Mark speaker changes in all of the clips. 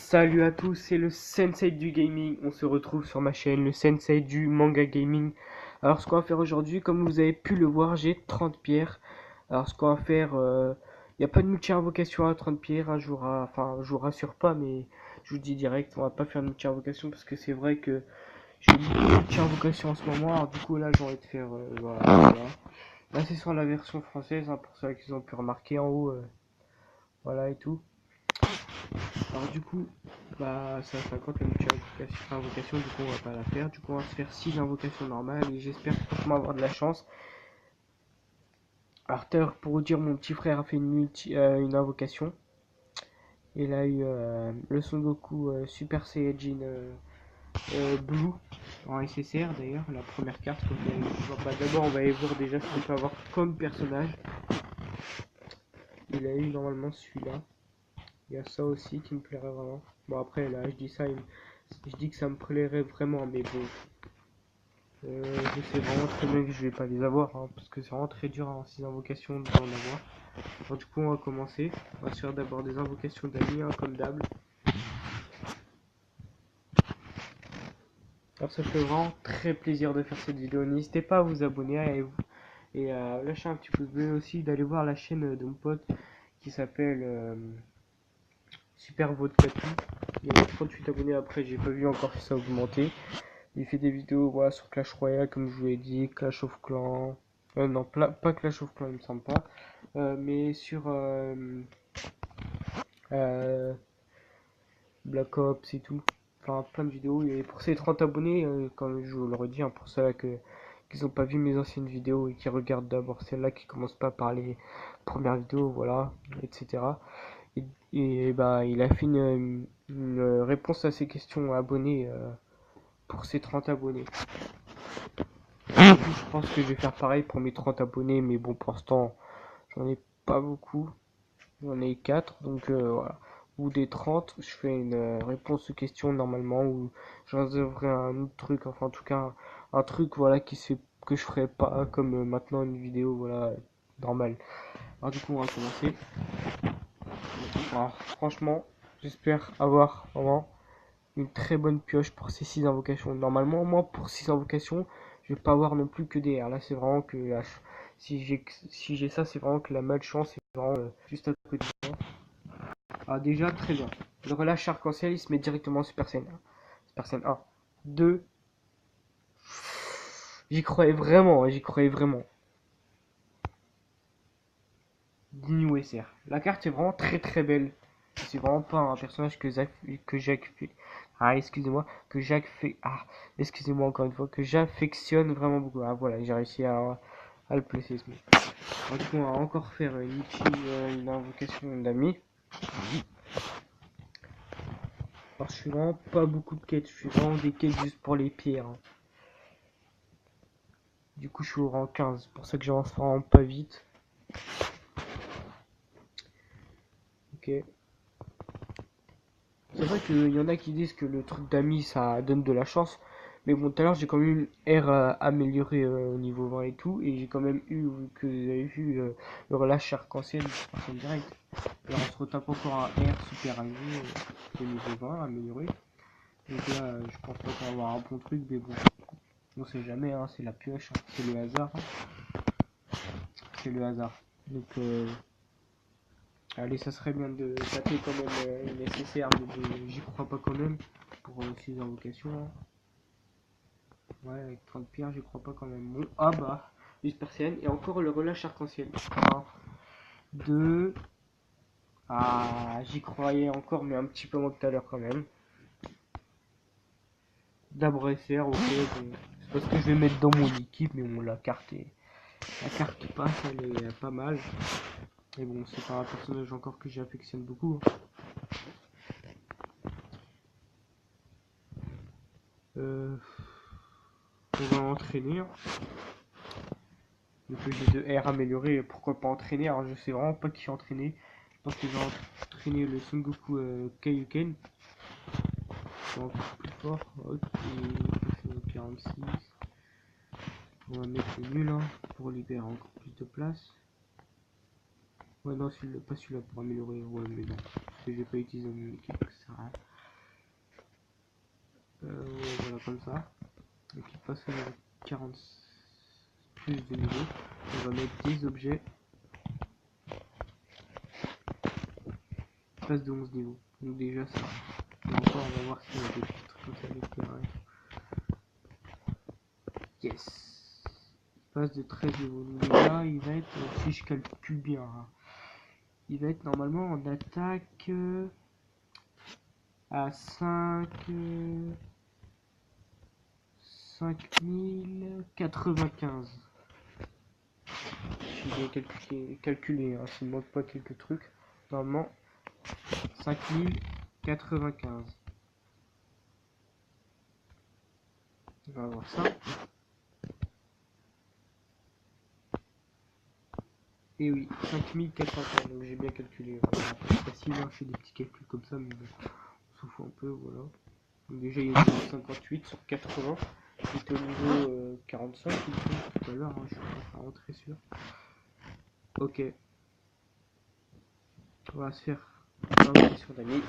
Speaker 1: Salut à tous, c'est le Sensei du gaming. On se retrouve sur ma chaîne, le Sensei du manga gaming. Alors, ce qu'on va faire aujourd'hui, comme vous avez pu le voir, j'ai 30 pierres. Alors, ce qu'on va faire, il n'y a pas de multi-invocation à 30 pierres. Hein, enfin, je vous rassure pas, mais je vous dis direct, on va pas faire de multi-invocation parce que c'est vrai que j'ai beaucoup de multi-invocation en ce moment. Alors, du coup, là, j'ai envie de faire, voilà. Là, c'est sur la version française, hein, pour ceux qui ont pu remarquer en haut, voilà et tout. Alors du coup, bah ça 50 la multi-invocation, du coup on va pas la faire. Du coup on va se faire 6 invocations normales et j'espère franchement avoir de la chance. Alors tout à l'heure, pour vous dire, mon petit frère a fait une invocation. Il a eu le Son Goku Super Saiyajin Blue en SSR d'ailleurs, la première carte que vous allez voir. Bah, d'abord on va aller voir déjà ce qu'on peut avoir comme personnage. Il a eu normalement celui-là. Il y a ça aussi qui me plairait vraiment. Bon après là je dis ça, je dis que ça me plairait vraiment, mais bon. Je sais vraiment très bien que je vais pas les avoir, hein, parce que c'est vraiment très dur en 6 invocations d'en avoir. Alors, du coup on va commencer. On va se faire d'abord des invocations d'amis, hein, comme d'hab. Alors ça fait vraiment très plaisir de faire cette vidéo. N'hésitez pas à vous abonner et à lâcher un petit pouce bleu aussi, d'aller voir la chaîne de mon pote qui s'appelle Super Vodka. Il y a 38 abonnés, après j'ai pas vu encore si ça a augmenté. Il fait des vidéos voilà, sur Clash Royale, comme je vous l'ai dit, Clash of Clans. Non, pas Clash of Clans, il me semble pas. Mais sur euh, Black Ops et tout. Enfin, plein de vidéos. Et pour ces 30 abonnés, comme je vous le redis, hein, pour ceux qui n'ont pas vu mes anciennes vidéos et qui regardent d'abord celles-là, qui commencent pas par les premières vidéos, voilà, etc. Et bah, il a fait une réponse à ces questions abonnés pour ses 30 abonnés. Je pense que je vais faire pareil pour mes 30 abonnés, mais bon, pour l'instant, j'en ai pas beaucoup. J'en ai 4, donc voilà. Ou des 30, je fais une réponse aux questions normalement, ou j'en devrais un autre truc, enfin en tout cas, un truc voilà que je ferais pas comme maintenant une vidéo voilà normale. Alors du coup, on va commencer. Alors franchement, j'espère avoir vraiment une très bonne pioche pour ces 6 invocations. Normalement, moi, pour 6 invocations, je vais pas avoir non plus que des R. Là, c'est vraiment que si j'ai ça, c'est vraiment que la malchance est vraiment juste à côté de moi. Ah, déjà, très bien. Le relâche arc-en-ciel, il se met directement en Super Saiyan 1. Super Saiyan 1. 2. J'y croyais vraiment, hein, j'y croyais vraiment. Dinu SR. La carte est vraiment très très belle. C'est vraiment pas un personnage que Jacques fait. Ah, excusez-moi, que Jacques fait. Ah, excusez-moi encore une fois, que j'affectionne vraiment beaucoup. Ah, voilà, j'ai réussi à le placer. Alors, du coup, on va encore faire une invocation d'amis. Alors, je suis vraiment pas beaucoup de quêtes, je suis vraiment des quêtes juste pour les pierres. Hein. Du coup, je suis au rang 15, c'est pour ça que j'avance vraiment pas vite. Ok. C'est vrai qu'il y en a qui disent que le truc d'amis ça donne de la chance. Mais bon, tout à l'heure j'ai quand même une R améliorée au niveau 20 et tout. Et j'ai quand même eu, que vous avez vu, le relâche arc-en-ciel en direct. Et on se retape encore un R super élevé au niveau 20 amélioré. Donc là, je pense pas qu'on va avoir un bon truc, mais bon, on sait jamais, hein, c'est la pioche, hein, c'est le hasard. Hein. C'est le hasard. Donc, allez, ça serait bien de taper quand même une SSR, mais j'y crois pas quand même pour ces invocations. Hein. Ouais, avec 30 pierres, j'y crois pas quand même. Bon, ah bah, dispersienne et encore le relâche arc-en-ciel. 1, 2. Ah, j'y croyais encore, mais un petit peu moins que tout à l'heure quand même. D'abord SR, ok, bon. C'est parce que je vais mettre dans mon équipe, mais bon, la carte qui passe, elle est pas mal. Et bon, c'est pas un personnage encore que j'affectionne beaucoup. On va entraîner. Hein. Donc j'ai de R amélioré, pourquoi pas entraîner. Alors je sais vraiment pas qui entraîner. Je pense que j'ai entraîné le Son Goku Kaioken. C'est encore plus fort. Ok, c'est 46. On va mettre le nul hein, pour libérer encore plus de place. Ouais non, pas celui-là pour améliorer. Ouais mais non, parce que j'ai pas utilisé mon équipe, ça sert à rien. voilà, comme ça. Donc il passe au niveau 40 plus de niveau. On va mettre des objets. Il passe de 11 niveaux. Donc déjà ça. Et encore on va voir s'il y a des petits trucs comme ça avec terrain. Yes. Il passe de 13 niveaux. Donc déjà il va être, si je calcule bien, hein, il va être normalement en attaque à 5095. J'ai bien calculé, hein, s'il ne manque pas quelques trucs. Normalement 5095. On va voir ça. Et oui, 5415, donc j'ai bien calculé. C'est facile, hein, je fais des petits calculs comme ça, mais bon, on s'en fout un peu, voilà. Donc déjà il y a 58 sur 80. J'étais au niveau 45 tout à l'heure, hein, je suis pas vraiment très sûr. Ok. On va se faire l'invocation d'amis.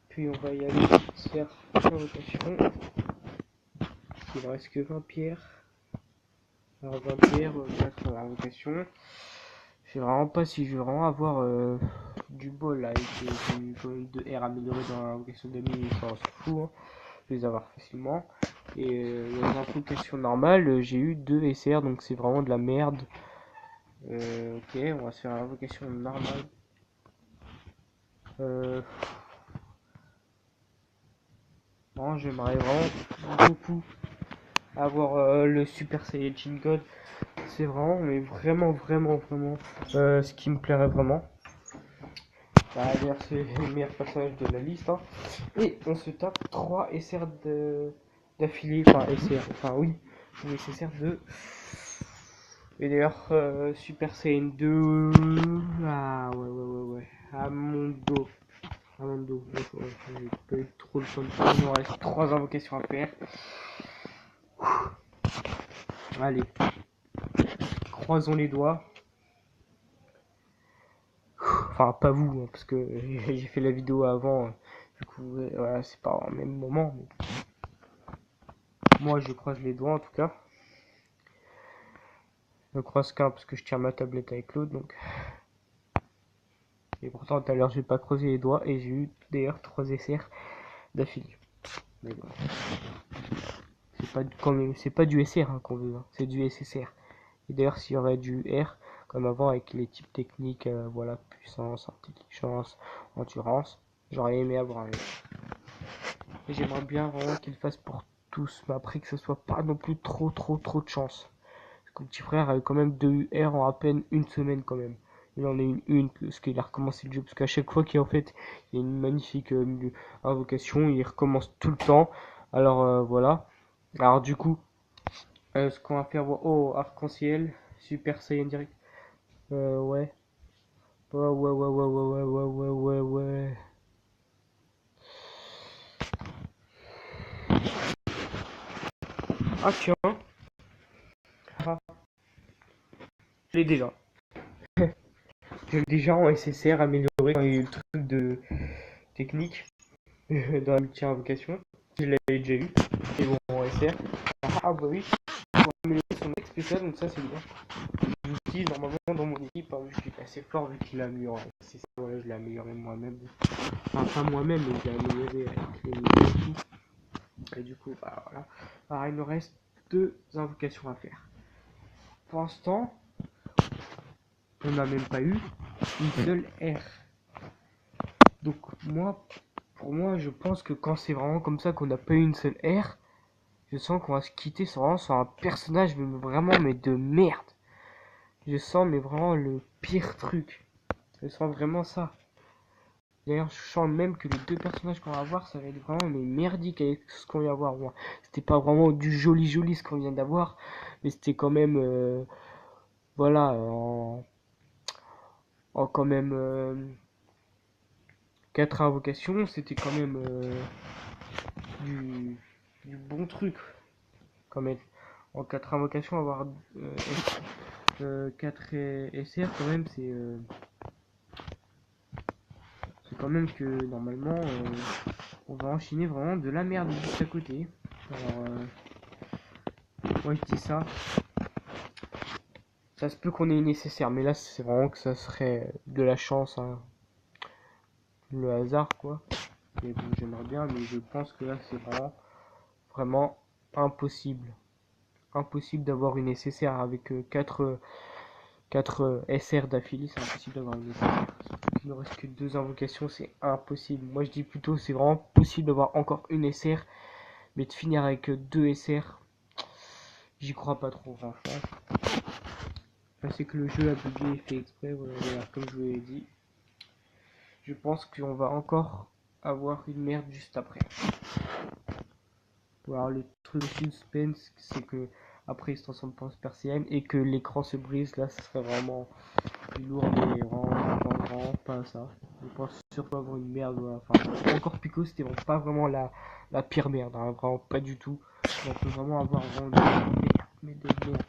Speaker 1: Puis on va y aller se faire l'invocation. Il ne reste que 20 pierres. Alors 20 pierres, mettre l'invocation. Je sais vraiment pas si je vais vraiment avoir du bol là, avec du de R amélioré dans l'invocation d'amis, ça on s'en fout. Hein. Je vais les avoir facilement. Et dans l'invocation normale, j'ai eu 2 SR, donc c'est vraiment de la merde. Ok, on va se faire l'invocation normale. Non, j'aimerais vraiment beaucoup avoir le Super Saiyajin God. C'est vraiment, mais vraiment, ce qui me plairait vraiment. D'ailleurs, c'est le meilleur personnage de la liste. Hein. Et on se tape 3 SR d'affilée. Enfin, SR, enfin oui, SR de. Et d'ailleurs, Super Saiyan 2. Ah, ouais. À mon dos. J'ai pas eu trop le temps de faire. Il nous reste 3 invocations à faire. Allez, croisons les doigts. Enfin, pas vous, hein, parce que j'ai fait la vidéo avant. Du coup, voilà, c'est pas au même moment. Mais... moi, je croise les doigts en tout cas. Je croise qu'un parce que je tiens ma tablette avec l'autre. Donc... et pourtant, tout à l'heure, j'ai pas creusé les doigts et j'ai eu d'ailleurs 3 SR d'affilée. Mais bon. C'est pas du SR hein, qu'on veut, hein, c'est du SSR. Et d'ailleurs, s'il y aurait du R, comme avant avec les types techniques, voilà, puissance, intelligence, endurance, j'aurais aimé avoir un R. Et j'aimerais bien vraiment qu'il fasse pour tous, mais après que ce soit pas non plus trop de chance. Parce que mon petit frère a eu quand même 2 R en à peine une semaine quand même. Il en a une parce qu'il a recommencé le jeu, parce qu'à chaque fois qu'il en fait, il y a une magnifique invocation, il recommence tout le temps. Alors voilà. Alors du coup, ce qu'on va faire, oh, arc-en-ciel, Super Saiyan direct. Ouais. Ouais. Ah tiens, ah, je l'ai déjà. Je l'ai déjà en SSR amélioré quand il y a eu le truc de technique dans la multi-invocation. Je l'avais déjà eu. Et bon, en SR. Ah bah oui, pour améliorer son deck spécial, donc ça c'est bien. J'utilise normalement dans mon équipe, hein, je suis assez fort vu qu'il l'a amélioré. C'est ça, voilà, je l'ai amélioré moi-même. Enfin, pas moi-même, mais je l'ai amélioré avec les niveaux et tout. Et du coup, bah voilà. Alors il nous reste 2 invocations à faire. Pour l'instant, on n'a même pas eu une seule R. Donc pour moi, je pense que quand c'est vraiment comme ça qu'on n'a pas eu une seule R, je sens qu'on va se quitter sur un personnage mais vraiment mais de merde. Je sens mais vraiment le pire truc. Je sens vraiment ça. D'ailleurs, je sens même que les 2 personnages qu'on va avoir, ça va être vraiment mais merdique avec ce qu'on vient d'avoir. Bon, c'était pas vraiment du joli ce qu'on vient d'avoir, mais c'était quand même voilà en quand même 4 invocations, c'était quand même du, du bon truc. Quand même. En 4 invocations, avoir 4 SR, quand même, c'est quand même que normalement, on va enchaîner vraiment de la merde juste à côté. Alors, moi je dis ça. Ça se peut qu'on ait nécessaire, mais là c'est vraiment que ça serait de la chance, hein. Le hasard quoi. Mais bon, j'aimerais bien, mais je pense que là c'est vraiment impossible. Impossible d'avoir une nécessaire avec 4 SR d'affilée, c'est impossible d'avoir une nécessaire. Il ne reste que 2 invocations, c'est impossible. Moi je dis plutôt c'est vraiment possible d'avoir encore une SR, mais de finir avec 2 SR, j'y crois pas trop franchement. C'est que le jeu a bugué et fait exprès, voilà, comme je vous l'ai dit. Je pense qu'on va encore avoir une merde juste après. Alors le truc de suspense, c'est que après il se transforme en persienne et que l'écran se brise. Là, ça serait vraiment lourd, mais vraiment pas ça. Je pense surtout avoir une merde. Voilà. Enfin, encore Pico, c'était pas vraiment la pire merde, hein, vraiment pas du tout. On peut vraiment avoir vraiment de merde, mais de merde.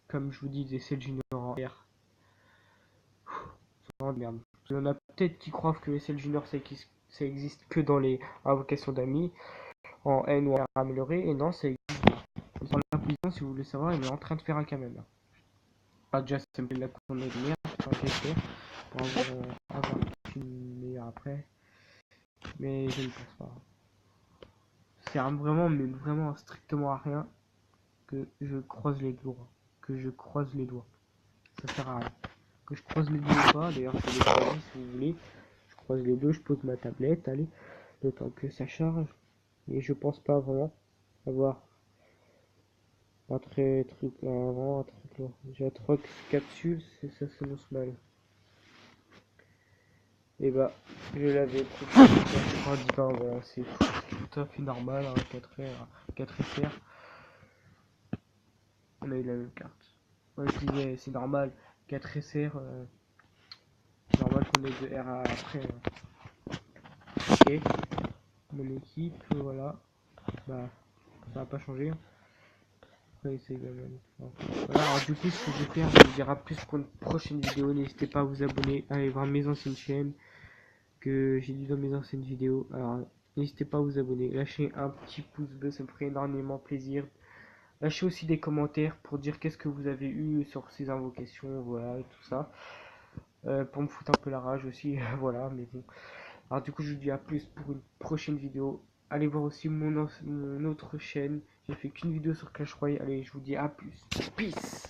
Speaker 1: Comme je vous dis, des SL Junior en R. C'est vraiment de merde. Il y en a peut-être qui croient que les SL Junior ça existe que dans les invocations d'amis, en N ou en R amélioré, et non, ça existe. Dans la position, si vous voulez savoir, il est en train de faire un camel là. Ah, déjà, ça me fait de la connerie de merde, enfin, j'espère, pour avoir une meilleure après. Mais je ne pense pas. Ça sert vraiment, mais vraiment strictement à rien que je croise les doigts. Que je croise les doigts. Ça sert à rien. Que je croise les doigts ou pas, d'ailleurs, je vais choisir si vous voulez. Je croise les deux, je pose ma tablette, allez, le temps que ça charge. Et je pense pas vraiment avoir un très truc, vraiment un truc lourd. J'ai 3 capsules, ça s'annonce mal. Et bah, je l'avais proposé, voilà, c'est tout à fait normal, hein, 4R, 4FR. On a eu la même carte. Moi je disais, c'est normal, 4SR, c'est normal qu'on ait 2 RA après. Ok, mon équipe, voilà, bah, ça va pas changer. Après, c'est quand même. Voilà, alors du coup, ce que je vais faire, je vous dirai plus pour une prochaine vidéo. N'hésitez pas à vous abonner, à aller voir mes anciennes chaînes que j'ai dit dans mes anciennes vidéos. Alors, n'hésitez pas à vous abonner, lâchez un petit pouce bleu, ça me ferait énormément plaisir. Lâchez aussi des commentaires pour dire qu'est-ce que vous avez eu sur ces invocations, voilà, et tout ça. Pour me foutre un peu la rage aussi, voilà, mais bon. Alors du coup, je vous dis à plus pour une prochaine vidéo. Allez voir aussi mon autre chaîne. J'ai fait qu'une vidéo sur Clash Royale. Allez, je vous dis à plus. Peace.